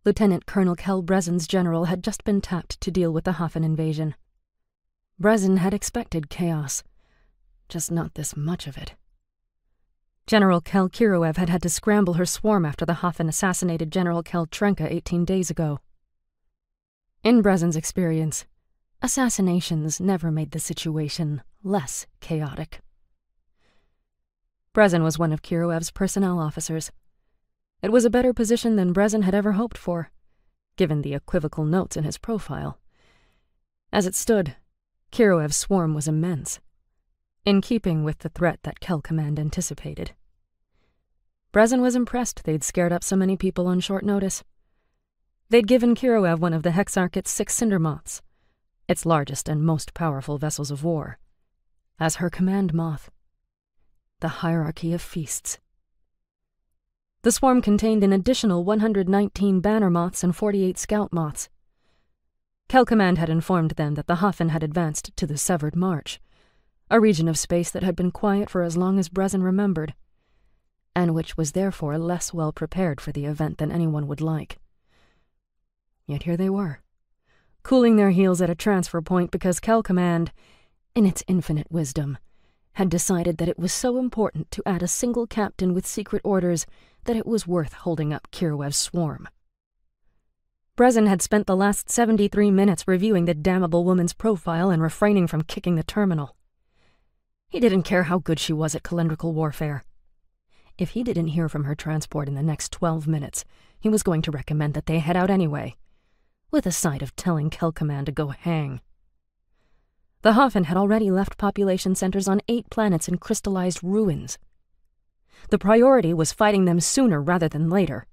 Lieutenant Colonel Kel Brezan's general had just been tapped to deal with the Hafn invasion. Brezan had expected chaos, just not this much of it. General Kel Khiruev had had to scramble her swarm after the Hafn assassinated General Kel Trenka 18 days ago. In Brezan's experience, assassinations never made the situation less chaotic. Brezan was one of Khiruev's personnel officers. It was a better position than Brezan had ever hoped for, given the equivocal notes in his profile. As it stood, Khiruev's swarm was immense, in keeping with the threat that Kel Command anticipated. Brezan was impressed they'd scared up so many people on short notice. They'd given Khiruev one of the hexarchate's 6 cinder moths, its largest and most powerful vessels of war, as her command moth, the hierarchy of feasts. The swarm contained an additional 119 banner moths and 48 scout moths. Kel Command had informed them that the Hafn had advanced to the Severed March, a region of space that had been quiet for as long as Brezan remembered, and which was therefore less well prepared for the event than anyone would like. Yet here they were, cooling their heels at a transfer point because Kel Command, in its infinite wisdom, had decided that it was so important to add a single captain with secret orders that it was worth holding up Khiruev's swarm. Brezan had spent the last 73 minutes reviewing the damnable woman's profile and refraining from kicking the terminal. He didn't care how good she was at calendrical warfare. If he didn't hear from her transport in the next 12 minutes, he was going to recommend that they head out anyway, with a side of telling Kel Command to go hang. The Hafn had already left population centers on 8 planets in crystallized ruins. The priority was fighting them sooner rather than later.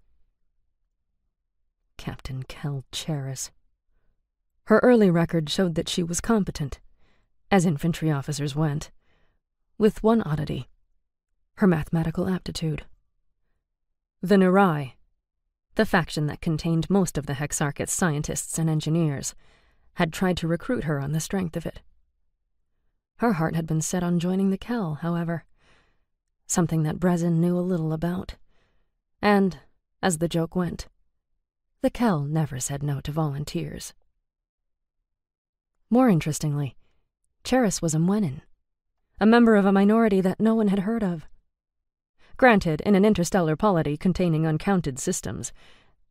Captain Kel Cheris. Her early record showed that she was competent, as infantry officers went, with one oddity: her mathematical aptitude. The Nurai, the faction that contained most of the hexarchate's scientists and engineers, had tried to recruit her on the strength of it. Her heart had been set on joining the Kel, however, something that Brezan knew a little about. And, as the joke went, the Kel never said no to volunteers. More interestingly, Cheris was a Mwenin, a member of a minority that no one had heard of. Granted, in an interstellar polity containing uncounted systems,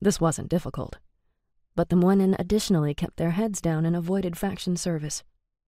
this wasn't difficult, but the Mwenin additionally kept their heads down and avoided faction service.